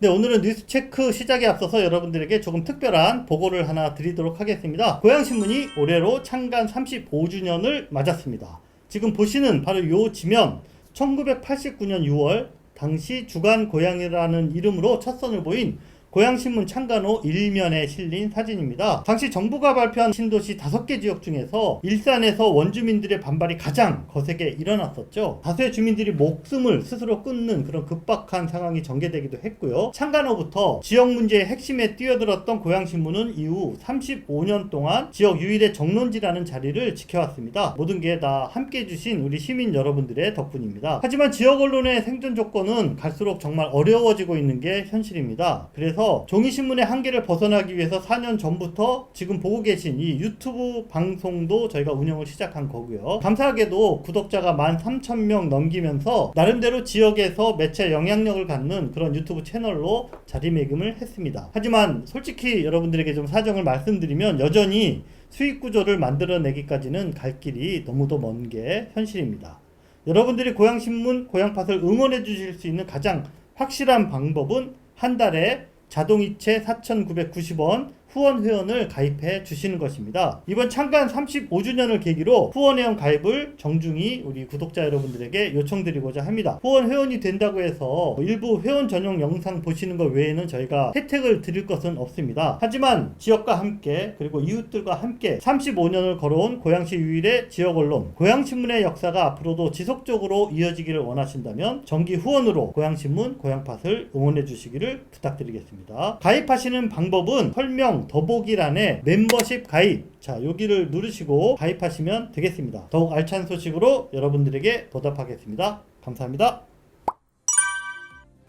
네, 오늘은 뉴스체크 시작에 앞서서 여러분들에게 조금 특별한 보고를 하나 드리도록 하겠습니다. 고양신문이 올해로 창간 35주년을 맞았습니다. 지금 보시는 바로 요 지면 1989년 6월 당시 주간 고양이라는 이름으로 첫 선을 보인 고양신문 창간호 1면에 실린 사진입니다. 당시 정부가 발표한 신도시 5개 지역 중에서 일산에서 원주민들의 반발이 가장 거세게 일어났었죠. 다수의 주민들이 목숨을 스스로 끊는 그런 급박한 상황이 전개되기도 했고요. 창간호부터 지역 문제의 핵심에 뛰어들었던 고양신문은 이후 35년 동안 지역 유일의 정론지라는 자리를 지켜왔습니다. 모든 게 다 함께 해주신 우리 시민 여러분들의 덕분입니다. 하지만 지역 언론의 생존 조건은 갈수록 정말 어려워지고 있는 게 현실입니다. 그래서 종이신문의 한계를 벗어나기 위해서 4년 전부터 지금 보고 계신 이 유튜브 방송도 저희가 운영을 시작한 거고요. 감사하게도 구독자가 13,000명 넘기면서 나름대로 지역에서 매체 영향력을 갖는 그런 유튜브 채널로 자리매김을 했습니다. 하지만 솔직히 여러분들에게 좀 사정을 말씀드리면 여전히 수익 구조를 만들어내기까지는 갈 길이 너무도 먼 게 현실입니다. 여러분들이 고양신문, 고양팟을 응원해 주실 수 있는 가장 확실한 방법은 한 달에 자동이체 4,990원 후원 회원을 가입해 주시는 것입니다. 이번 창간 35주년을 계기로 후원 회원 가입을 정중히 우리 구독자 여러분들에게 요청드리고자 합니다. 후원 회원이 된다고 해서 일부 회원 전용 영상 보시는 것 외에는 저희가 혜택을 드릴 것은 없습니다. 하지만 지역과 함께 그리고 이웃들과 함께 35년을 걸어온 고양시 유일의 지역 언론 고양신문의 역사가 앞으로도 지속적으로 이어지기를 원하신다면 정기 후원으로 고양신문, 고양팟을 응원해 주시기를 부탁드리겠습니다. 가입하시는 방법은 설명 더보기란에 멤버십 가입, 자 여기를 누르시고 가입하시면 되겠습니다. 더욱 알찬 소식으로 여러분들에게 보답하겠습니다. 감사합니다.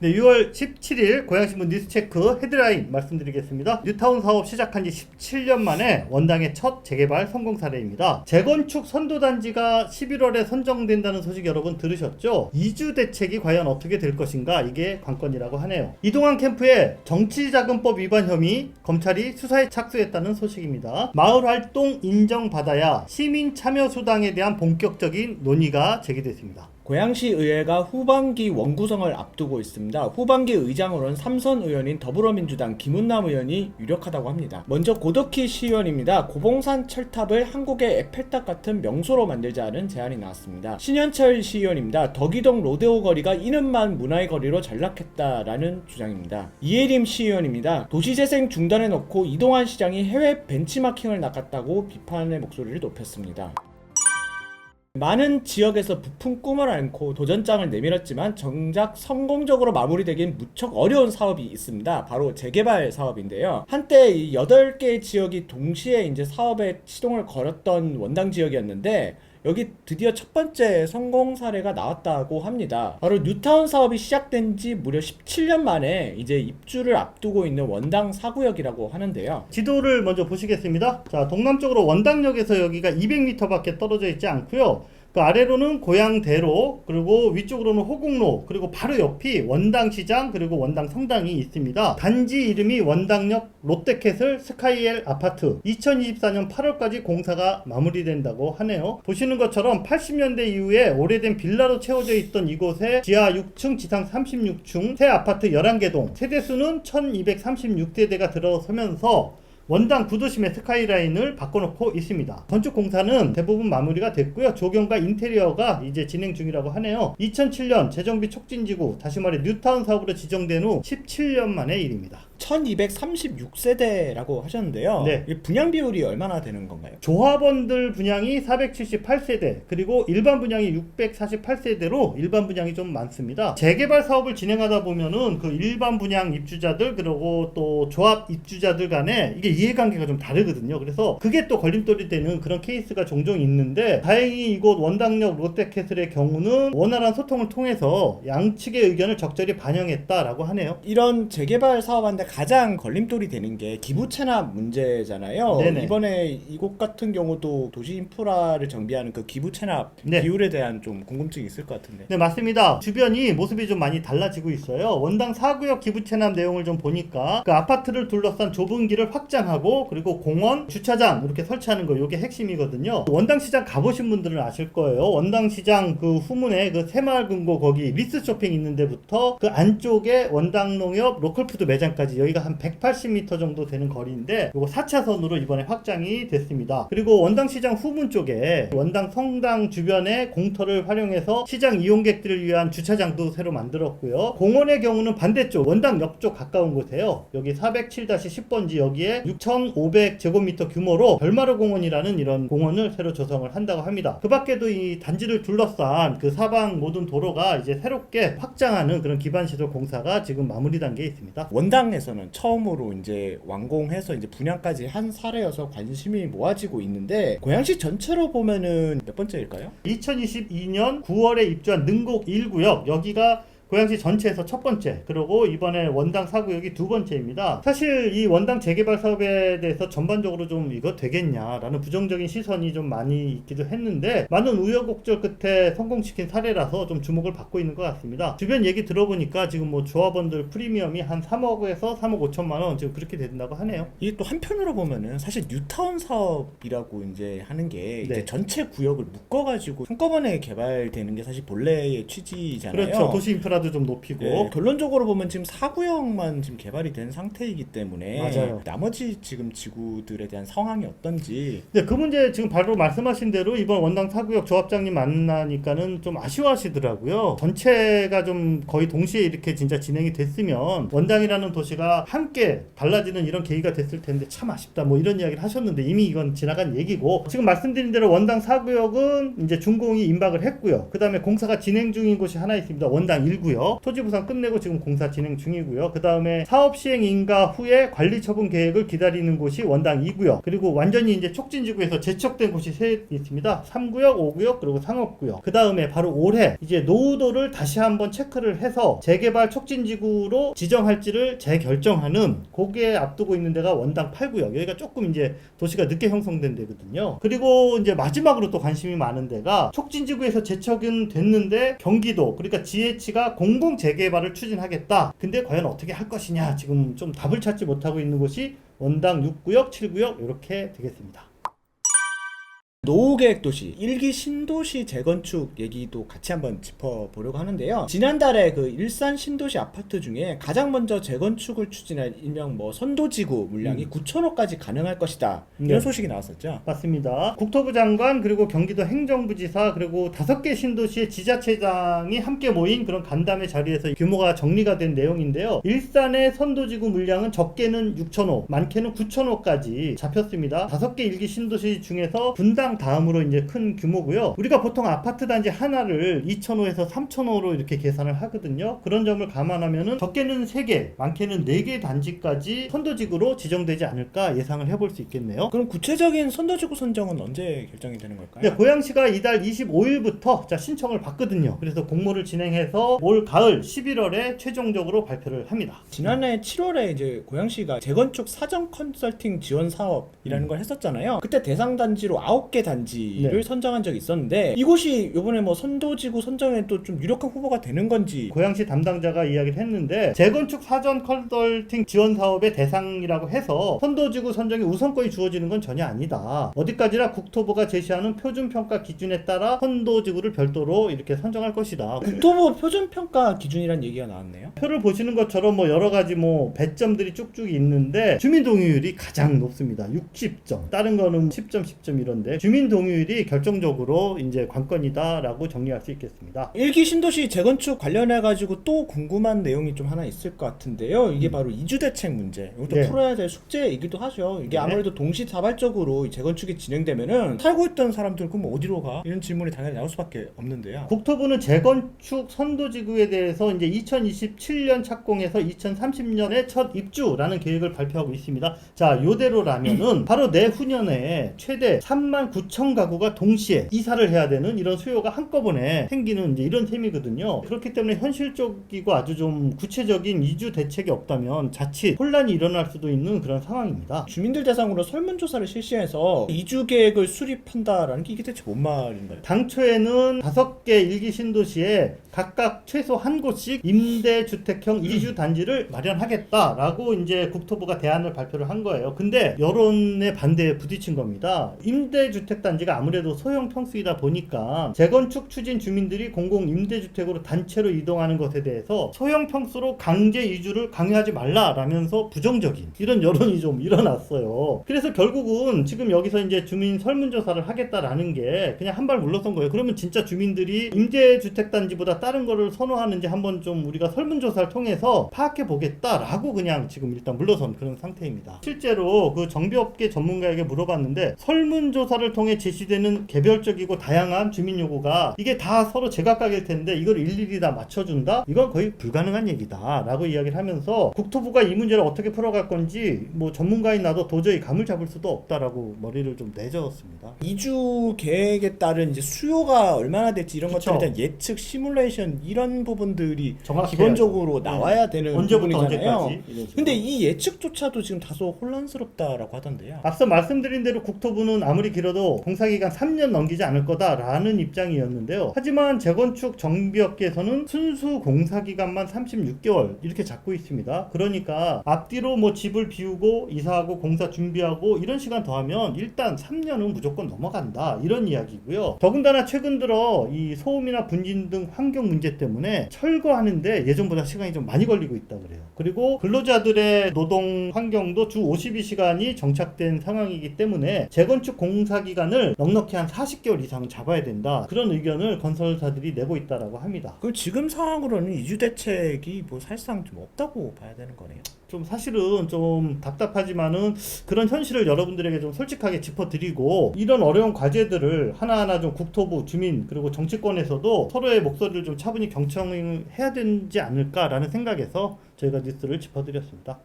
네, 6월 17일 고양신문 뉴스체크 헤드라인 말씀드리겠습니다. 뉴타운 사업 시작한 지 17년 만에 원당의 첫 재개발 성공 사례입니다. 재건축 선도단지가 11월에 선정된다는 소식 여러분 들으셨죠? 이주 대책이 과연 어떻게 될 것인가, 이게 관건이라고 하네요. 이동환 캠프의 정치자금법 위반 혐의 검찰이 수사에 착수했다는 소식입니다. 마을활동 인정받아야 시민참여수당에 대한 본격적인 논의가 제기됐습니다. 고양시 의회가 후반기 원구성을 앞두고 있습니다. 후반기 의장으로는 삼선 의원인 더불어민주당 김은남 의원이 유력하다고 합니다. 먼저 고덕희 시의원입니다. 고봉산 철탑을 한국의 에펠탑 같은 명소로 만들자는 제안이 나왔습니다. 신현철 시의원입니다. 덕이동 로데오 거리가 이른만 문화의 거리로 전락했다라는 주장입니다. 이혜림 시의원입니다. 도시재생 중단해 놓고 이동환 시장이 해외 벤치마킹을 낚았다고 비판의 목소리를 높였습니다. 많은 지역에서 부푼 꿈을 안고 도전장을 내밀었지만 정작 성공적으로 마무리되긴 무척 어려운 사업이 있습니다. 바로 재개발 사업인데요. 한때 이 8개의 지역이 동시에 이제 사업에 시동을 걸었던 원당 지역이었는데 여기 드디어 첫 번째 성공 사례가 나왔다고 합니다. 바로 뉴타운 사업이 시작된 지 무려 17년 만에 이제 입주를 앞두고 있는 원당 4구역이라고 하는데요. 지도를 먼저 보시겠습니다. 자, 동남쪽으로 원당역에서 여기가 200m 밖에 떨어져 있지 않고요. 그 아래로는 고양대로, 그리고 위쪽으로는 호국로, 그리고 바로 옆이 원당시장, 그리고 원당성당이 있습니다. 단지 이름이 원당역 롯데캐슬 스카이엘 아파트. 2024년 8월까지 공사가 마무리된다고 하네요. 보시는 것처럼 80년대 이후에 오래된 빌라로 채워져 있던 이곳에 지하 6층, 지상 36층, 새 아파트 11개 동, 세대수는 1236세대가 들어서면서 원당 구도심의 스카이라인을 바꿔놓고 있습니다. 건축 공사는 대부분 마무리가 됐고요. 조경과 인테리어가 이제 진행 중이라고 하네요. 2007년 재정비 촉진지구, 다시 말해 뉴타운 사업으로 지정된 후 17년 만의 일입니다. 1236세대라고 하셨는데요. 네. 이 분양 비율이 얼마나 되는 건가요? 조합원들 분양이 478세대, 그리고 일반 분양이 648세대로 일반 분양이 좀 많습니다. 재개발 사업을 진행하다 보면은 그 일반 분양 입주자들, 그리고 또 조합 입주자들 간에 이게 이해관계가 좀 다르거든요. 그래서 그게 또 걸림돌이 되는 그런 케이스가 종종 있는데, 다행히 이곳 원당역 롯데캐슬의 경우는 원활한 소통을 통해서 양측의 의견을 적절히 반영했다라고 하네요. 이런 재개발 사업한테 가장 걸림돌이 되는 게 기부 체납 문제잖아요. 네네. 이번에 이곳 같은 경우도 도시 인프라를 정비하는 그 기부 체납 네. 비율에 대한 좀 궁금증이 있을 것 같은데. 네, 맞습니다. 주변이 모습이 좀 많이 달라지고 있어요. 원당 4구역 기부 체납 내용을 좀 보니까 그 아파트를 둘러싼 좁은 길을 확장하고 그리고 공원, 주차장 이렇게 설치하는 거 이게 핵심이거든요. 원당 시장 가보신 분들은 아실 거예요. 원당 시장 그 후문에 그 새마을금고 거기 리스 쇼핑 있는 데부터 그 안쪽에 원당 농협 로컬푸드 매장까지 여기가 한 180m 정도 되는 거리인데 요거 4차선으로 이번에 확장이 됐습니다. 그리고 원당 시장 후문 쪽에 원당 성당 주변에 공터를 활용해서 시장 이용객들을 위한 주차장도 새로 만들었고요. 공원의 경우는 반대쪽 원당 옆쪽 가까운 곳에요. 여기 407-10번지 여기에 6,500제곱미터 규모로 별마루 공원이라는 이런 공원을 새로 조성을 한다고 합니다. 그 밖에도 이 단지를 둘러싼 그 사방 모든 도로가 이제 새롭게 확장하는 그런 기반시설 공사가 지금 마무리 단계에 있습니다. 원당에서는 처음으로 이제 완공해서 이제 분양까지 한 사례여서 관심이 모아지고 있는데 고양시 전체로 보면은 몇 번째일까요? 2022년 9월에 입주한 능곡 1구역 여기가 고양시 전체에서 첫 번째, 그리고 이번에 원당 4구역이 두 번째입니다. 사실 이 원당 재개발 사업에 대해서 전반적으로 좀 이거 되겠냐라는 부정적인 시선이 좀 많이 있기도 했는데 많은 우여곡절 끝에 성공시킨 사례라서 좀 주목을 받고 있는 것 같습니다. 주변 얘기 들어보니까 지금 뭐 조합원들 프리미엄이 한 3억에서 3억 5천만 원 지금 그렇게 된다고 하네요. 이게 또 한편으로 보면은 사실 뉴타운 사업이라고 이제 하는 게 이제 네. 전체 구역을 묶어가지고 한꺼번에 개발되는 게 사실 본래의 취지잖아요. 그렇죠. 도시 인프라도 좀 높이고. 네, 결론적으로 보면 지금 4구역만 지금 개발이 된 상태이기 때문에 맞아요. 나머지 지금 지구들에 대한 상황이 어떤지. 네, 그 문제 지금 바로 말씀하신 대로 이번 원당 4구역 조합장님 만나니까는 좀 아쉬워하시더라고요. 전체가 좀 거의 동시에 이렇게 진짜 진행이 됐으면 원당이라는 도시가 함께 달라지는 이런 계기가 됐을 텐데 참 아쉽다 뭐 이런 이야기를 하셨는데 이미 이건 지나간 얘기고 지금 말씀드린 대로 원당 4구역은 이제 준공이 임박을 했고요. 그 다음에 공사가 진행 중인 곳이 하나 있습니다. 원당 1구역. 토지 부상 끝내고 지금 공사 진행 중이고요. 그 다음에 사업 시행 인가 후에 관리 처분 계획을 기다리는 곳이 원당 2구역. 그리고 완전히 이제 촉진지구에서 제척된 곳이 세 있습니다. 3구역, 5구역, 그리고 상업구역. 그 다음에 바로 올해 이제 노후도를 다시 한번 체크를 해서 재개발 촉진지구로 지정할지를 재결정하는 거기에 앞두고 있는 데가 원당 8구역. 여기가 조금 이제 도시가 늦게 형성된 데거든요. 그리고 이제 마지막으로 또 관심이 많은 데가 촉진지구에서 제척은 됐는데 경기도 그러니까 GH가 공공 재개발을 추진하겠다. 근데 과연 어떻게 할 것이냐 지금 좀 답을 찾지 못하고 있는 곳이 원당 6구역, 7구역 이렇게 되겠습니다. 노후계획 도시 1기 신도시 재건축 얘기도 같이 한번 짚어보려고 하는데요. 지난달에 그 일산 신도시 아파트 중에 가장 먼저 재건축을 추진한 일명 뭐 선도지구 물량이 9,000호까지 가능할 것이다. 이런 네. 소식이 나왔었죠. 맞습니다. 국토부 장관 그리고 경기도 행정부지사 그리고 5개 신도시의 지자체장이 함께 모인 그런 간담회 자리에서 규모가 정리가 된 내용인데요. 일산의 선도지구 물량은 적게는 6,000호, 많게는 9,000호까지 잡혔습니다. 5개 1기 신도시 중에서 분당 다음으로 이제 큰 규모고요. 우리가 보통 아파트 단지 하나를 2,000호에서 3,000호로 이렇게 계산을 하거든요. 그런 점을 감안하면은 적게는 3개, 많게는 4개 단지까지 선도지구로 지정되지 않을까 예상을 해볼 수 있겠네요. 그럼 구체적인 선도지구 선정은 언제 결정이 되는 걸까요? 네, 고양시가 이달 25일부터 신청을 받거든요. 그래서 공모를 진행해서 올 가을 11월에 최종적으로 발표를 합니다. 지난해 7월에 이제 고양시가 재건축 사전 컨설팅 지원 사업이라는 걸 했었잖아요. 그때 대상 단지로 9개 단지를 네. 선정한 적이 있었는데 이곳이 이번에 뭐 선도지구 선정에 또 좀 유력한 후보가 되는 건지. 고양시 담당자가 이야기를 했는데 재건축 사전 컨설팅 지원 사업의 대상이라고 해서 선도지구 선정에 우선권이 주어지는 건 전혀 아니다. 어디까지나 국토부가 제시하는 표준평가 기준에 따라 선도지구를 별도로 이렇게 선정할 것이다. 국토부 표준평가 기준이란 얘기가 나왔네요. 표를 보시는 것처럼 뭐 여러 가지 뭐 배점들이 쭉쭉 있는데 주민 동의율이 가장 높습니다. 60점. 다른 거는 10점, 10점 이런데 주민 동의율이 결정적으로 이제 관건이다라고 정리할 수 있겠습니다. 1기 신도시 재건축 관련해가지고 또 궁금한 내용이 좀 하나 있을 것 같은데요. 이게 바로 이주대책 문제. 이것도 네. 풀어야 될 숙제이기도 하죠. 이게 네. 아무래도 동시다발적으로 이 재건축이 진행되면은 살고 있던 사람들 그럼 어디로 가? 이런 질문이 당연히 나올 수밖에 없는데요. 국토부는 재건축 선도지구에 대해서 이제 2027년 착공해서 2030년에 첫 입주라는 계획을 발표하고 있습니다. 자, 요대로라면은 바로 내후년에 최대 39,000 9천 가구가 동시에 이사를 해야 되는 이런 수요가 한꺼번에 생기는 이제 이런 셈이거든요. 그렇기 때문에 현실적이고 아주 좀 구체적인 이주 대책이 없다면 자칫 혼란이 일어날 수도 있는 그런 상황입니다. 주민들 대상으로 설문조사를 실시해서 이주 계획을 수립한다라는 게 이게 대체 뭔 말인가요? 당초에는 5개 일기 신도시에 각각 최소 한 곳씩 임대주택형 이주 단지를 마련하겠다라고 이제 국토부가 대안을 발표를 한 거예요. 근데 여론의 반대에 부딪힌 겁니다. 임대주택 단지가 아무래도 소형 평수이다 보니까 재건축 추진 주민들이 공공 임대주택으로 단체로 이동하는 것에 대해서 소형 평수로 강제 이주를 강요하지 말라라면서 부정적인 이런 여론이 좀 일어났어요. 그래서 결국은 지금 여기서 이제 주민 설문조사를 하겠다라는 게 그냥 한 발 물러선 거예요. 그러면 진짜 주민들이 임대주택 단지보다 다른 거를 선호하는지 한번 좀 우리가 설문조사를 통해서 파악해 보겠다라고 그냥 지금 일단 물러선 그런 상태입니다. 실제로 그 정비업계 전문가에게 물어봤는데 설문조사를 통해 제시되는 개별적이고 다양한 주민 요구가 이게 다 서로 제각각일 텐데 이걸 일일이 다 맞춰준다? 이건 거의 불가능한 얘기다 라고 이야기를 하면서 국토부가 이 문제를 어떻게 풀어갈 건지 뭐 전문가인 나도 도저히 감을 잡을 수도 없다라고 머리를 좀 내저었습니다. 이주 계획에 따른 이제 수요가 얼마나 될지 이런 그쵸. 것들에 대한 예측, 시뮬레이션 이런 부분들이 정확해야죠. 기본적으로 나와야 되는 언제부터 부분이잖아요. 언제까지 이런 식으로. 근데 이 예측조차도 지금 다소 혼란스럽다라고 하던데요. 앞서 말씀드린 대로 국토부는 아무리 길어도 공사기간 3년 넘기지 않을 거다라는 입장이었는데요. 하지만 재건축 정비업계에서는 순수 공사기간만 36개월 이렇게 잡고 있습니다. 그러니까 앞뒤로 뭐 집을 비우고 이사하고 공사 준비하고 이런 시간 더하면 일단 3년은 무조건 넘어간다 이런 이야기고요. 더군다나 최근 들어 이 소음이나 분진 등 환경 문제 때문에 철거하는데 예전보다 시간이 좀 많이 걸리고 있다 그래요. 그리고 근로자들의 노동 환경도 주 52시간이 정착된 상황이기 때문에 재건축 공사 기간을 넉넉히 한 40개월 이상 잡아야 된다. 그런 의견을 건설사들이 내고 있다라고 합니다. 그럼 지금 상황으로는 이주 대책이 뭐 사실상 좀 없다고 봐야 되는 거네요. 좀 사실은 좀 답답하지만은 그런 현실을 여러분들에게 좀 솔직하게 짚어드리고 이런 어려운 과제들을 하나하나 좀 국토부, 주민 그리고 정치권에서도 서로의 목소리를 좀 차분히 경청해야 되지 않을까라는 생각에서 저희가 뉴스를 짚어드렸습니다.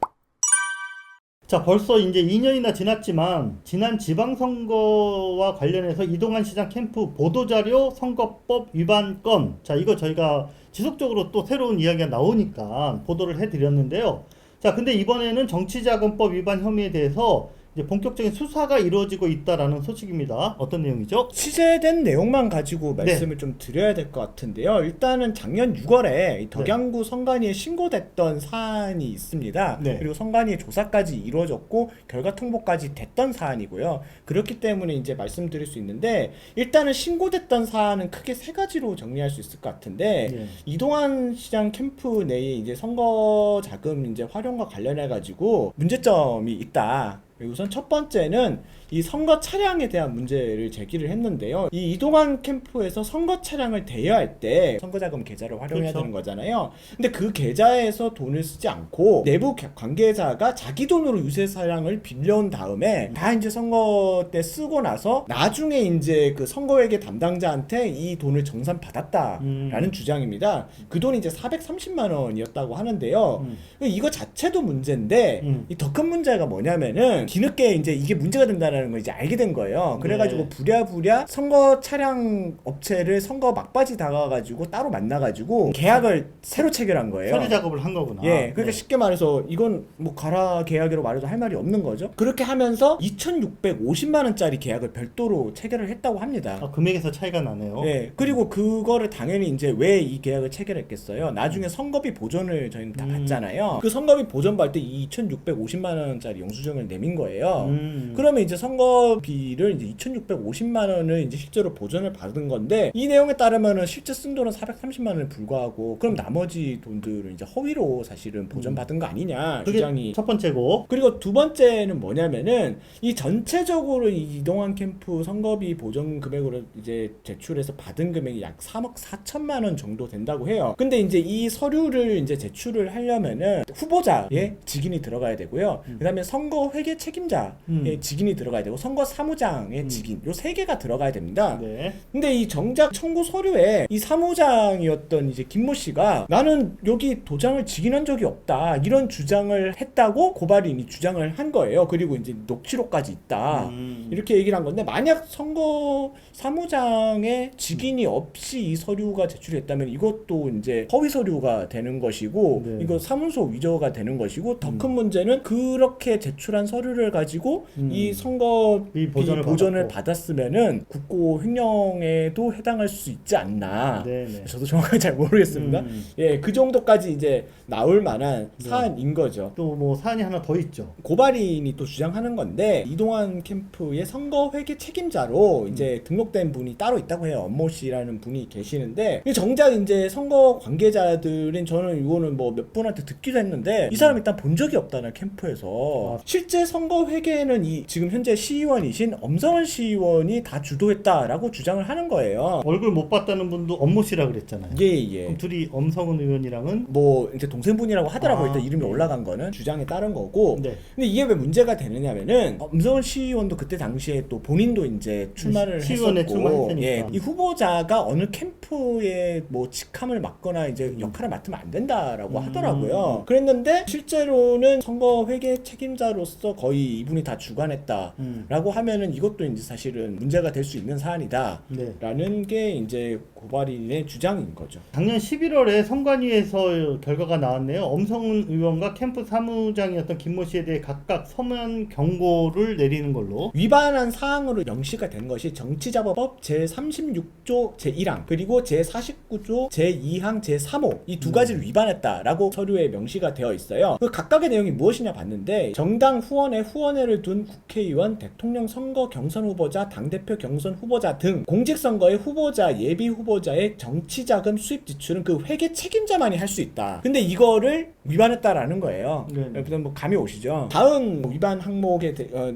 자, 벌써 이제 2년이나 지났지만 지난 지방선거와 관련해서 이동환 시장 캠프 보도자료 선거법 위반 건, 자 이거 저희가 지속적으로 또 새로운 이야기가 나오니까 보도를 해드렸는데요. 자, 근데 이번에는 정치자금법 위반 혐의에 대해서 이제 본격적인 수사가 이루어지고 있다라는 소식입니다. 어떤 내용이죠? 취재된 내용만 가지고 말씀을 좀 드려야 될 것 같은데요. 일단은 작년 6월에 이 덕양구 선관위에 신고됐던 사안이 있습니다. 네. 그리고 선관위의 조사까지 이루어졌고 결과 통보까지 됐던 사안이고요. 그렇기 때문에 이제 말씀드릴 수 있는데 일단은 신고됐던 사안은 크게 세 가지로 정리할 수 있을 것 같은데 네. 이동환 시장 캠프 내에 이제 선거 자금 이제 활용과 관련해 가지고 문제점이 있다. 우선 첫 번째는 이 선거 차량에 대한 문제를 제기를 했는데요. 이 이동환 캠프에서 선거 차량을 대여할 때 선거자금 계좌를 활용해야 그렇죠. 되는 거잖아요. 근데 그 계좌에서 돈을 쓰지 않고 내부 관계자가 자기 돈으로 유세 차량을 빌려온 다음에 다 이제 선거 때 쓰고 나서 나중에 이제 그 선거회계 담당자한테 이 돈을 정산 받았다라는 주장입니다. 그 돈이 이제 430만 원이었다고 하는데요. 이거 자체도 문제인데 이 더 큰 문제가 뭐냐면은 뒤늦게 이제 이게 문제가 된다는 걸 이제 알게 된 거예요. 그래가지고 네. 부랴부랴 선거 차량 업체를 선거 막바지 다가가지고 따로 만나가지고 계약을 새로 체결한 거예요. 처리 작업을 한 거구나. 예, 그러니까 네. 쉽게 말해서 이건 뭐 가라 계약이라고 말해도 할 말이 없는 거죠. 그렇게 하면서 2,650만 원짜리 계약을 별도로 체결을 했다고 합니다. 아, 금액에서 차이가 나네요. 예, 그리고 그거를 당연히 이제 왜 이 계약을 체결했겠어요? 나중에 선거비 보전을 저희는 다 받잖아요. 그 선거비 보전 받을 때 2,650만 원짜리 영수증을 내민 거예요. 그러면 이제 선거비를 이제 2,650만 원을 이제 실제로 보전을 받은 건데 이 내용에 따르면은 실제 쓴 돈은 430만 원에 불과하고 그럼 나머지 돈들은 이제 허위로 사실은 보전 받은 거 아니냐 그게 주장이. 첫 번째고. 그리고 두 번째는 뭐냐면은 이 전체적으로 이 이동환 캠프 선거비 보전 금액으로 이제 제출해서 받은 금액이 약 3억 4천만 원 정도 된다고 해요. 근데 이제 이 서류를 이제 제출을 하려면은 후보자의 직인이 들어가야 되고요. 그다음에 선거 회계 책임자의 직인이 들어가야 되고 선거 사무장의 직인 요 세 개가 들어가야 됩니다. 네. 근데 이 정작 청구 서류에 이 사무장이었던 이제 김모 씨가 나는 여기 도장을 직인한 적이 없다 이런 주장을 했다고 고발인이 주장을 한 거예요. 그리고 이제 녹취록까지 있다 이렇게 얘기를 한 건데 만약 선거 사무장의 직인이 없이 이 서류가 제출했다면 이것도 이제 허위 서류가 되는 것이고 네. 이거 사문서 위조가 되는 것이고 더 큰 문제는 그렇게 제출한 서류를 가지고 이 선거비 보전을 받았으면은 국고 횡령에도 해당할 수 있지 않나. 네네. 저도 정확하게 잘 모르겠습니다. 예, 그 정도까지 이제 나올 만한 네. 사안인 거죠. 또 뭐 사안이 하나 더 있죠. 고발인이 또 주장하는 건데 이동환 캠프의 선거 회계 책임자로 이제 등록된 분이 따로 있다고 해요. 엄모 씨라는 분이 계시는데 정작 이제 선거 관계자들은 저는 이거는 뭐 몇 분한테 듣기도 했는데 이 사람 일단 본 적이 없다는 캠프에서 실제 선거 회계는 이 지금 현재 시의원이신 엄성원 시의원이 다 주도했다라고 주장을 하는 거예요. 얼굴 못 봤다는 분도 엄모 씨라 그랬잖아요. 예. 그럼 둘이 엄성은 의원이랑은 뭐 이제 동생분이라고 하더라고요. 일단 이름이 네. 올라간 거는 주장에 따른 거고. 네. 근데 이게 왜 문제가 되느냐면은 엄성원 시의원도 그때 당시에 또 본인도 이제 출마를 시의원에 했었고, 출마했으니까. 예, 이 후보자가 어느 캠프에 뭐 직함을 맡거나 이제 역할을 맡으면 안 된다라고 하더라고요. 그랬는데 실제로는 선거 회계 책임자로서 거의 이분이 다 주관했다라고 하면은 이것도 이제 사실은 문제가 될 수 있는 사안이다라는 네. 게 이제 고발인의 주장인 거죠. 작년 11월에 선관위에서 결과가 나왔네요. 엄성은 의원과 캠프 사무장이었던 김모 씨에 대해 각각 서면 경고를 내리는 걸로. 위반한 사항으로 명시가 된 것이 정치자본법 제36조 제1항 그리고 제49조 제2항 제3호 이 두 가지를 위반했다라고 서류에 명시가 되어 있어요. 그 각각의 내용이 무엇이냐 봤는데 정당 후원에 후원회를 둔 국회의원, 대통령 선거 경선 후보자, 당대표 경선 후보자 등 공직선거의 후보자, 예비 후보자의 정치자금 수입 지출은 그 회계 책임자만이 할 수 있다. 근데 이거를 위반했다라는 거예요. 네. 여러분 뭐 감이 오시죠? 다음 위반 항목의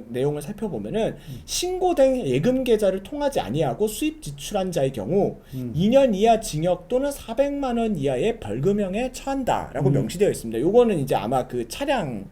내용을 살펴보면은 신고된 예금 계좌를 통하지 아니하고 수입 지출한 자의 경우 2년 이하 징역 또는 400만 원 이하의 벌금형에 처한다라고 명시되어 있습니다. 요거는 이제 아마 그 차량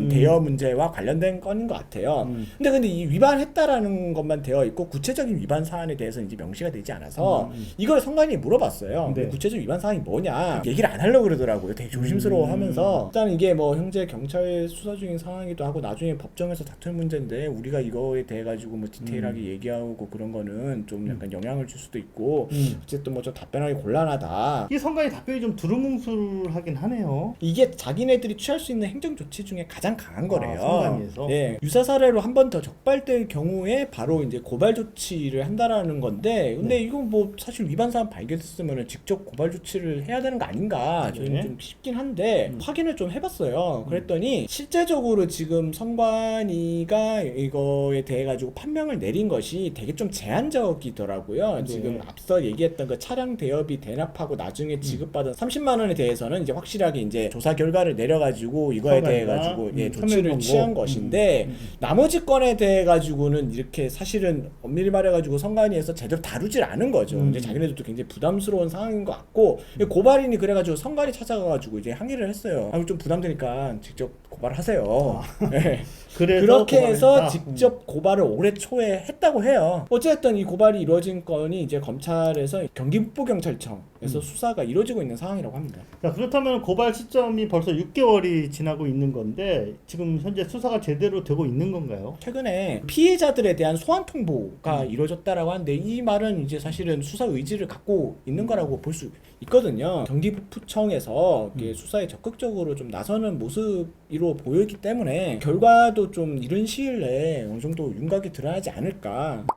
대여 문제와 관련된 건인 것 같아요. 근데 이 위반했다라는 것만 되어 있고 구체적인 위반 사안에 대해서는 이제 명시가 되지 않아서 이걸 선관위에 물어봤어요. 네. 구체적 위반 사항이 뭐냐 얘기를 안 하려고 그러더라고요. 되게 조심스러워하면서 일단 이게 뭐 현재 경찰 수사 중인 상황이기도 하고 나중에 법정에서 다툴 문제인데 우리가 이거에 대해 가지고 뭐 디테일하게 얘기하고 그런 거는 좀 약간 영향을 줄 수도 있고 어쨌든 뭐 좀 답변하기 곤란하다. 이 선관위 답변이 좀 두루뭉술하긴 하네요. 이게 자기네들이 취할 수 있는 행정 조치 중에 가장 강한 거래요. 선관위에서? 예, 유사 사례로 한 번 더 적발될 경우에 바로 이제 고발 조치를 한다라는 건데, 근데 이거 뭐 사실 위반 사안 발견됐으면 직접 고발 조치를 해야 되는 거 아닌가 저는 네. 좀 싶긴 한데 확인을 좀 해봤어요. 그랬더니 실제적으로 지금 선관위가 이거에 대해 가지고 판명을 내린 것이 되게 좀 제한적이더라고요. 네. 지금 앞서 얘기했던 그 차량 대여비 대납하고 나중에 지급받은 30만 원에 대해서는 이제 확실하게 이제 조사 결과를 내려가지고 이거에 대해 가지고 조치를 취한 것인데 나머지 건에 대해 가지고는 이렇게 사실은 엄밀히 말해가지고 선관위에서 제대로 다루질 않은 거죠. 이제 자기네들도 굉장히 부담스러운 상황인 것 같고 고발인이 그래가지고 선관위 찾아가가지고 이제 항의를 했어요. 아, 좀 부담되니까 직접 고발하세요. 네. 그래서 그렇게 해서 고발했다. 직접 고발을 올해 초에 했다고 해요. 어쨌든 이 고발이 이루어진 건이 이제 검찰에서 경기북부경찰청에서 수사가 이루어지고 있는 상황이라고 합니다. 자, 그렇다면 고발 시점이 벌써 6개월이 지나고 있는 건데 지금 현재 수사가 제대로 되고 있는 건가요? 최근에 피해자들에 대한 소환 통보가 이루어졌다라고 하는데 이 말은 이제 사실은 수사 의지를 갖고 있는 거라고 볼 수 있거든요. 경기북부청에서 수사에 적극적으로 좀 나서는 모습으로 보이기 때문에 결과도 좀 이른 시일 내에 어느 정도 윤곽이 드러나지 않을까.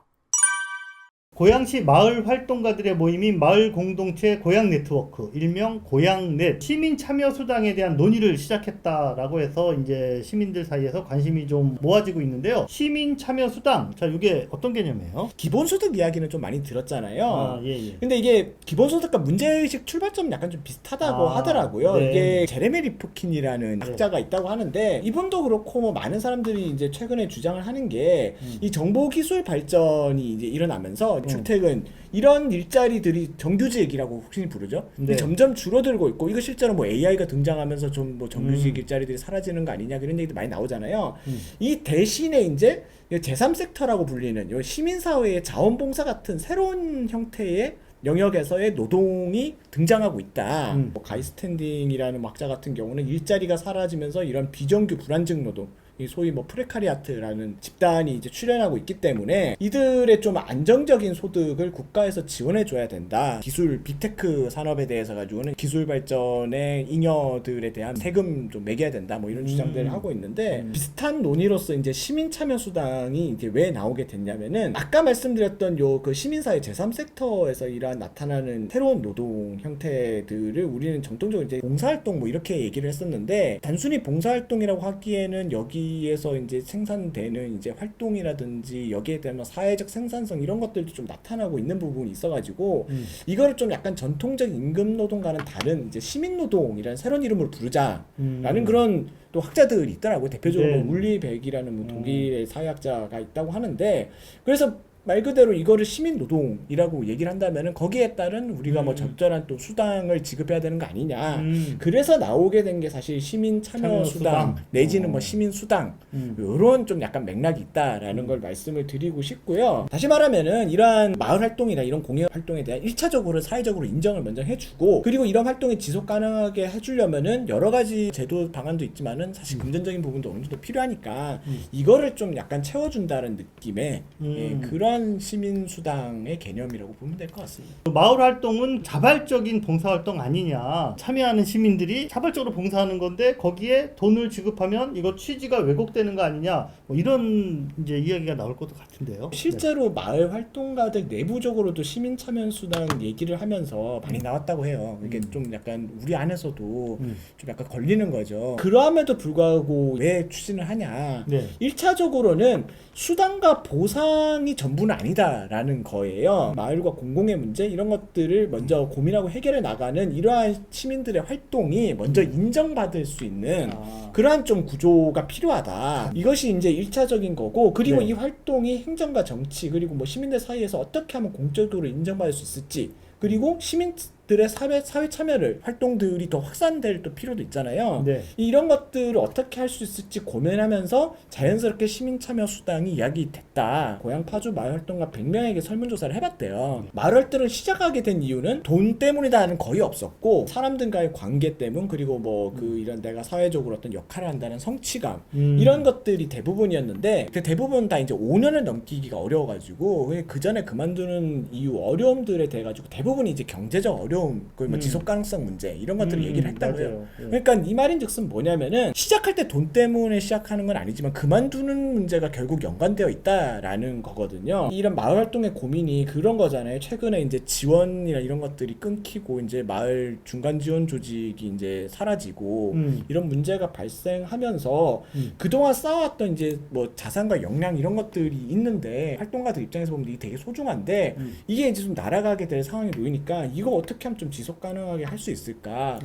고양시 마을 활동가들의 모임인 마을 공동체 고양 네트워크, 일명 고양넷 시민 참여 수당에 대한 논의를 시작했다라고 해서 이제 시민들 사이에서 관심이 좀 모아지고 있는데요. 시민 참여 수당, 자, 이게 어떤 개념이에요? 기본소득 이야기는 좀 많이 들었잖아요. 아, 예. 근데 이게 기본소득과 문제의식 출발점이 약간 좀 비슷하다고 하더라고요. 네. 이게 제레미 리프킨이라는 학자가 있다고 하는데 이분도 그렇고 뭐 많은 사람들이 이제 최근에 주장을 하는 게 이 정보기술 발전이 이제 일어나면서 출퇴근 이런 일자리들이 정규직이라고 혹시 부르죠. 근데 네. 점점 줄어들고 있고 이거 실제로 뭐 AI가 등장하면서 좀 뭐 정규직 일자리들이 사라지는 거 아니냐 그런 얘기도 많이 나오잖아요. 이 대신에 이제 제3섹터라고 불리는 요 시민사회의 자원봉사 같은 새로운 형태의 영역에서의 노동이 등장하고 있다. 뭐 가이스탠딩이라는 학자 같은 경우는 일자리가 사라지면서 이런 비정규 불안정 노동, 이 소위 뭐 프레카리아트라는 집단이 이제 출현하고 있기 때문에 이들의 좀 안정적인 소득을 국가에서 지원해 줘야 된다. 기술 빅테크 산업에 대해서 가지고는 기술 발전의 잉여들에 대한 세금 좀 매겨야 된다. 뭐 이런 주장들을 하고 있는데 비슷한 논의로서 이제 시민 참여 수당이 이제 왜 나오게 됐냐면은 아까 말씀드렸던 요 그 시민사회 제3섹터에서 일한 나타나는 새로운 노동 형태들을 우리는 전통적으로 이제 봉사활동 뭐 이렇게 얘기를 했었는데 단순히 봉사활동이라고 하기에는 여기에서 이제 생산되는 이제 활동이라든지 여기에 대한 뭐 사회적 생산성 이런 것들도 좀 나타나고 있는 부분이 있어가지고 이거를 좀 약간 전통적인 임금노동과는 다른 이제 시민노동이라는 새로운 이름으로 부르자라는 그런 또 학자들이 있더라고요. 대표적으로 네. 울리백이라는 뭐 독일의 사회학자가 있다고 하는데 그래서 말 그대로 이거를 시민 노동이라고 얘기를 한다면은 거기에 따른 우리가 뭐 적절한 또 수당을 지급해야 되는 거 아니냐. 그래서 나오게 된 게 사실 시민 참여 수당 내지는 뭐 시민 수당 요런 좀 약간 맥락이 있다라는 걸 말씀을 드리고 싶고요. 다시 말하면은 이러한 마을 활동이나 이런 공예 활동에 대한 1차적으로 사회적으로 인정을 먼저 해주고 그리고 이런 활동이 지속 가능하게 해주려면은 여러 가지 제도 방안도 있지만은 사실 금전적인 부분도 어느 정도 필요하니까 이거를 좀 약간 채워준다는 느낌의 예, 그런 시민수당의 개념이라고 보면 될 것 같습니다. 마을 활동은 자발적인 봉사활동 아니냐. 참여하는 시민들이 자발적으로 봉사하는 건데 거기에 돈을 지급하면 이거 취지가 왜곡되는 거 아니냐. 뭐 이런 이제 이야기가 나올 것도 같은데요. 실제로 마을 활동가들 내부적으로도 시민 참여 수당 얘기를 하면서 많이 나왔다고 해요. 이게 좀 약간 우리 안에서도 좀 약간 걸리는 거죠. 그럼에도 불구하고 왜 추진을 하냐. 네. 1차적으로는 수당과 보상이 전부는 아니다라는 거예요. 마을과 공공의 문제 이런 것들을 먼저 고민하고 해결해 나가는 이러한 시민들의 활동이 먼저 인정받을 수 있는 그러한 좀 구조가 필요하다. 이것이 이제 1차적인 거고 그리고 네. 이 활동이 행정과 정치 그리고 뭐 시민들 사이에서 어떻게 하면 공적으로 인정받을 수 있을지 그리고 시민들의 사회 참여를 활동들이 더 확산될 또 필요도 있잖아요. 네. 이런 것들을 어떻게 할 수 있을지 고민하면서 자연스럽게 시민 참여 수당이 이야기됐다. 고향 파주 마을 활동가 100명에게 설문조사를 해봤대요. 마을 활동을 시작하게 된 이유는 돈 때문이다는 거의 없었고 사람들과의 관계 때문 그리고 뭐 그 이런 내가 사회적으로 어떤 역할을 한다는 성취감 이런 것들이 대부분이었는데 그 대부분 다 이제 5년을 넘기기가 어려워가지고 그 전에 그만두는 이유 어려움들에 대해 가지고 대부분이 이제 경제적 어려움, 뭐 지속 가능성 문제 이런 것들을 얘기를 했다고 해요. 맞아요. 그러니까 이 말인즉슨 뭐냐면은 시작할 때 돈 때문에 시작하는 건 아니지만 그만두는 문제가 결국 연관되어 있다라는 거거든요. 이런 마을 활동의 고민이 그런 거잖아요. 최근에 이제 지원이나 이런 것들이 끊기고 이제 마을 중간 지원 조직이 이제 사라지고 이런 문제가 발생하면서 그동안 쌓아왔던 이제 뭐 자산과 역량 이런 것들이 있는데 활동가들 입장에서 보면 이게 되게 소중한데 이게 이제 좀 날아가게 될 상황이 놓이니까 이거 어떻게 하면 좀 지속 가능하게 할 수 있을까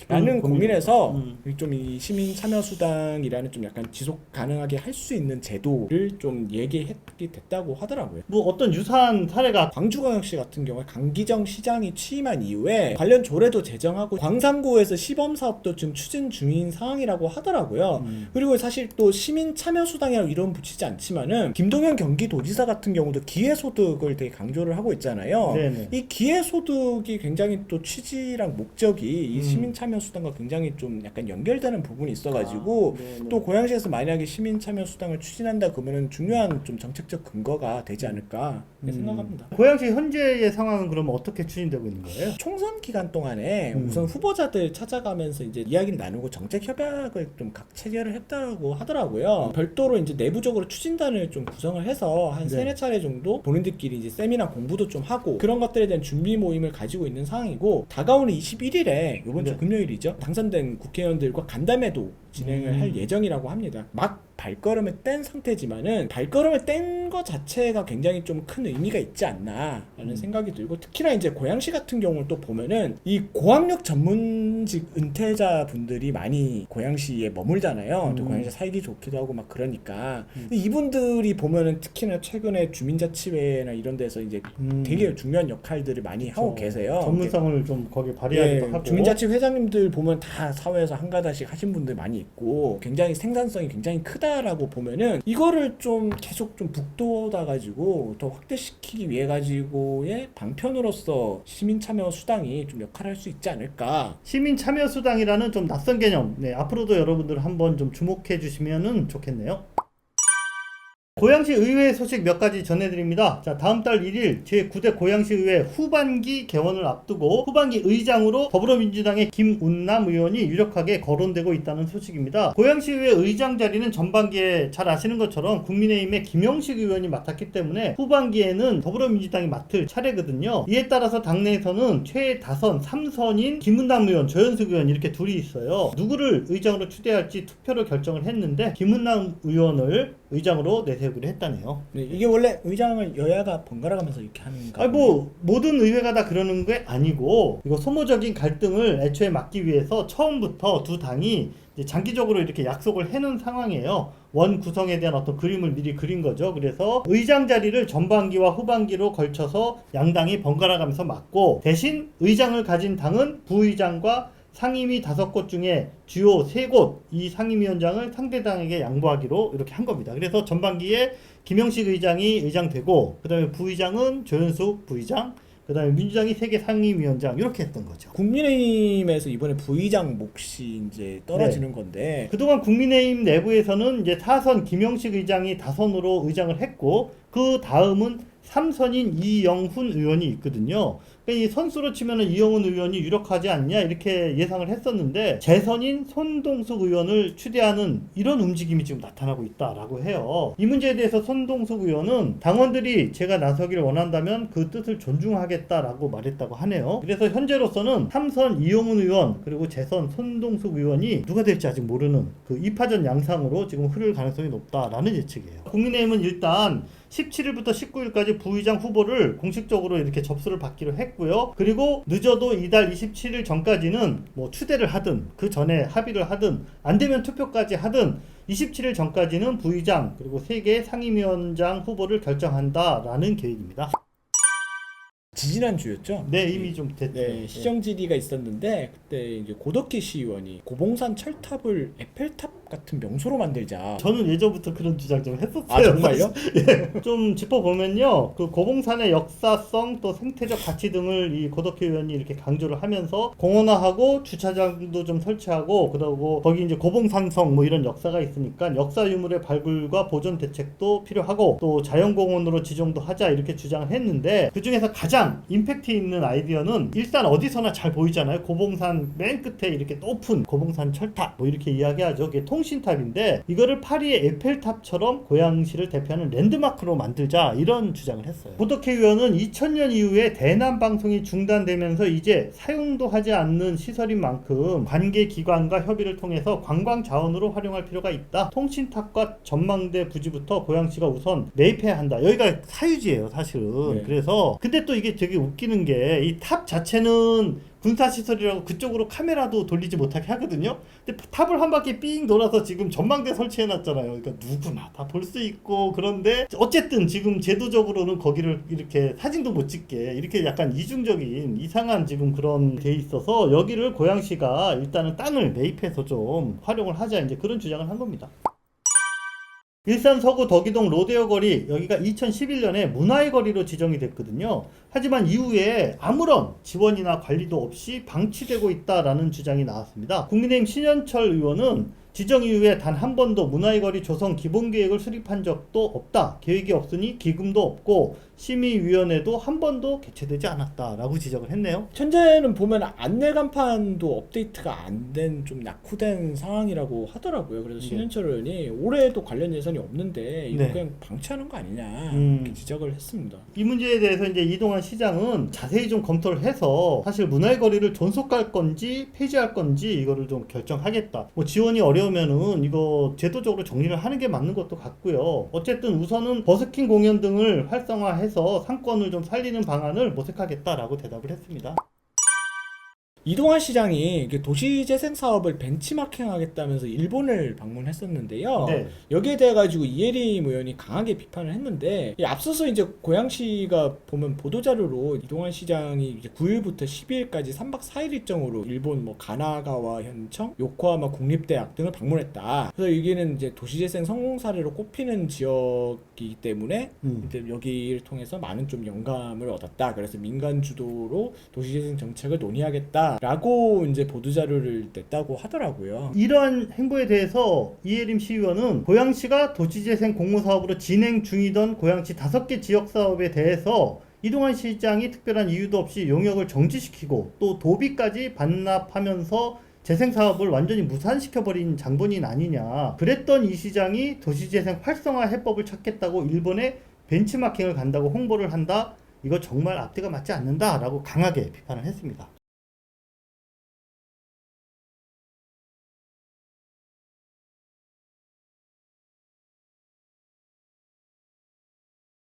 라는 고민에서 좀 이 시민 참여 수당이라는 좀 약간 지속 가능하게 할 수 있는 제도를 좀 얘기했게 됐다고 하더라고요. 뭐 어떤 유사한 사례가 광주광역시 같은 경우에 강기정 시장이 취임한 이후에 관련 조례도 제정하고 광산구에서 시범사업도 지금 추진 중인 상황이라고 하더라고요. 그리고 사실 또 시민 참여 수당이라고 이름 붙이지 않지만은 김동연 경기도지사 같은 경우도 기회소득을 되게 강조를 하고 있잖아요. 네네. 이 기회소득이 굉장히 또 취지랑 목적이 이 시민 참여 수당과 굉장히 좀 약간 연결되는 부분이 있어가지고 또 고양시에서 만약에 시민 참여 수당을 추진한다 그러면은 중요한 좀 정책적 근거가 되지 않을까 생각합니다. 고양시 현재의 상황은 그러면 어떻게 추진되고 있는 거예요? 총선 기간 동안에 우선 후보자들 찾아가면서 이제 이야기를 나누고 정책 협약을 좀 각 체결을 했다고 하더라고요. 별도로 이제 내부적으로 추진단을 좀 구성을 해서 한 세네 차례 정도 본인들끼리 이제 세미나 공부도 좀 하고 그런 것들에 대한 준비 모임을 가지고 있는 상황이고 다가오는 21일에 이번 주 금요일이죠. 당선된 국회의원들과 간담회도 진행을 할 예정이라고 합니다. 막 발걸음을 뗀 상태지만은 발걸음을 뗀 거 자체가 굉장히 좀 큰 의미가 있지 않나라는 생각이 들고, 특히나 이제 고양시 같은 경우를 또 보면은 이 고학력 전문직 은퇴자 분들이 많이 고양시에 머물잖아요. 또 고양시 살기 좋기도 하고 막 그러니까 이분들이 보면은 특히나 최근에 주민자치회나 이런 데서 이제 되게 중요한 역할들을 많이 하고 계세요. 전문성을 좀 거기에 발휘하기도 하고. 주민자치 회장님들 보면 다 사회에서 한 가닥씩 하신 분들 많이 있고 굉장히 생산성이 굉장히 크다라고 보면은 이거를 좀 계속 좀 북돋아 가지고 더 확대시키기 위해 가지고의 방편으로서 시민 참여 수당이 좀 역할을 할 수 있지 않을까. 시민 참여 수당이라는 좀 낯선 개념. 네, 앞으로도 여러분들 한번 좀 주목해 주시면은 좋겠네요. 고양시 의회 소식 몇 가지 전해드립니다. 자, 다음 달 1일 제9대 고양시 의회 후반기 개원을 앞두고 후반기 의장으로 더불어민주당의 김운남 의원이 유력하게 거론되고 있다는 소식입니다. 고양시 의회 의장 자리는 전반기에 잘 아시는 것처럼 국민의힘의 김영식 의원이 맡았기 때문에 후반기에는 더불어민주당이 맡을 차례거든요. 이에 따라서 당내에서는 최다선 3선인 김운남 의원, 조현숙 의원 이렇게 둘이 있어요. 누구를 의장으로 추대할지 투표로 결정을 했는데 김운남 의원을 의장으로 내세우기로 했다네요. 네, 이게 원래 의장을 여야가 번갈아 가면서 이렇게 하는가? 아니 뭐 모든 의회가 다 그러는 게 아니고 이거 소모적인 갈등을 애초에 막기 위해서 처음부터 두 당이 이제 장기적으로 이렇게 약속을 해놓은 상황이에요. 원 구성에 대한 어떤 그림을 미리 그린 거죠. 그래서 의장 자리를 전반기와 후반기로 걸쳐서 양당이 번갈아 가면서 맡고 대신 의장을 가진 당은 부의장과 상임위 5곳 중에 주요 3곳 이 상임위원장을 상대당에게 양보하기로 이렇게 한 겁니다. 그래서 전반기에 김영식 의장이 의장되고 그 다음에 부의장은 조현숙 부의장, 그 다음에 민주당이 3개 상임위원장 이렇게 했던 거죠. 국민의힘에서 이번에 부의장 몫이 이제 떨어지는 건데 그동안 국민의힘 내부에서는 이제 4선 김영식 의장이 다선으로 의장을 했고 그 다음은 3선인 이영훈 의원이 있거든요. 이 선수로 치면은 이영훈 의원이 유력하지 않냐 이렇게 예상을 했었는데 재선인 손동숙 의원을 추대하는 이런 움직임이 지금 나타나고 있다라고 해요. 이 문제에 대해서 손동숙 의원은 당원들이 제가 나서기를 원한다면 그 뜻을 존중하겠다라고 말했다고 하네요. 그래서 현재로서는 3선 이영훈 의원 그리고 재선 손동숙 의원이 누가 될지 아직 모르는 그 2파전 양상으로 지금 흐를 가능성이 높다라는 예측이에요. 국민의힘은 일단 17일부터 19일까지 부의장 후보를 공식적으로 이렇게 접수를 받기로 했고요. 그리고 늦어도 이달 27일 전까지는 뭐 추대를 하든 그 전에 합의를 하든 안 되면 투표까지 하든 27일 전까지는 부의장 그리고 3개 상임위원장 후보를 결정한다라는 계획입니다. 지지난주였죠? 네, 이미 좀 됐죠. 네, 시정질의가 있었는데 그때 이제 고덕희 시의원이 고봉산 철탑을 에펠탑 같은 명소로 만들자. 저는 예전부터 그런 주장 좀 했었어요. 아, 정말요? 예. 좀 짚어보면요. 그 고봉산의 역사성 또 생태적 가치 등을 이 고덕희 의원이 이렇게 강조를 하면서 공원화하고 주차장도 좀 설치하고 그러고 거기 이제 고봉산성 뭐 이런 역사가 있으니까 역사 유물의 발굴과 보존 대책도 필요하고 또 자연공원으로 지정도 하자 이렇게 주장을 했는데 그 중에서 가장 임팩트 있는 아이디어는 일단 어디서나 잘 보이잖아요. 고봉산 맨 끝에 이렇게 높은 고봉산 철탑 뭐 이렇게 이야기하죠. 그게 통신탑인데 이거를 파리의 에펠탑처럼 고양시를 대표하는 랜드마크로 만들자 이런 주장을 했어요. 고덕희 의원은 2000년 이후에 대남 방송이 중단되면서 이제 사용도 하지 않는 시설인 만큼 관계 기관과 협의를 통해서 관광 자원으로 활용할 필요가 있다. 통신탑과 전망대 부지부터 고양시가 우선 매입해야 한다. 여기가 사유지예요, 사실은. 네. 그래서 근데 또 이게 되게 웃기는 게 이 탑 자체는 군사시설이라고 그쪽으로 카메라도 돌리지 못하게 하거든요. 근데 탑을 한 바퀴 삥 돌아서 지금 전망대 설치해놨잖아요. 그러니까 누구나 다 볼 수 있고 그런데 어쨌든 지금 제도적으로는 거기를 이렇게 사진도 못 찍게 이렇게 약간 이중적인 이상한 지금 그런 돼 있어서 여기를 고양시가 일단은 땅을 매입해서 좀 활용을 하자 이제 그런 주장을 한 겁니다. 일산 서구 덕이동 로데오 거리 여기가 2011년에 문화의 거리로 지정이 됐거든요. 하지만 이후에 아무런 지원이나 관리도 없이 방치되고 있다라는 주장이 나왔습니다. 국민의힘 신현철 의원은 지정 이후에 단 한 번도 문화의 거리 조성 기본계획을 수립한 적도 없다. 계획이 없으니 기금도 없고 심의위원회도 한 번도 개최되지 않았다라고 지적을 했네요. 현재는 보면 안내 간판도 업데이트가 안 된 좀 낙후된 상황이라고 하더라고요. 그래서 신현철 의원이 올해도 관련 예산이 없는데 이거 그냥 방치하는 거 아니냐 이렇게 지적을 했습니다. 이 문제에 대해서 이제 이동환 시장은 자세히 좀 검토를 해서 사실 문화의 거리를 존속할 건지 폐지할 건지 이거를 좀 결정하겠다. 뭐 지원이 어려운 가져오면은 이거 제도적으로 정리를 하는 게 맞는 것도 같고요. 어쨌든 우선은 버스킹 공연 등을 활성화해서 상권을 좀 살리는 방안을 모색하겠다라고 대답을 했습니다. 이동환 시장이 이게 도시재생 사업을 벤치마킹하겠다면서 일본을 방문했었는데요. 네. 여기에 대해 가지고 이혜림 의원이 강하게 비판을 했는데, 이 앞서서 이제 고양시가 보면 보도자료로 이동환 시장이 이제 9일부터 12일까지 3박 4일 일정으로 일본 뭐 가나가와 현청, 요코하마 국립대학 등을 방문했다. 그래서 여기는 이제 도시재생 성공 사례로 꼽히는 지역이기 때문에 이제 여기를 통해서 많은 좀 영감을 얻었다. 그래서 민간 주도로 도시재생 정책을 논의하겠다. 라고 이제 보도자료를 냈다고 하더라고요. 이러한 행보에 대해서 이혜림 시의원은 고양시가 도시재생 공모사업으로 진행 중이던 고양시 5개 지역사업에 대해서 이동환 시장이 특별한 이유도 없이 용역을 정지시키고 또 도비까지 반납하면서 재생사업을 완전히 무산시켜버린 장본인 아니냐. 그랬던 이 시장이 도시재생 활성화 해법을 찾겠다고 일본에 벤치마킹을 간다고 홍보를 한다. 이거 정말 앞뒤가 맞지 않는다라고 강하게 비판을 했습니다.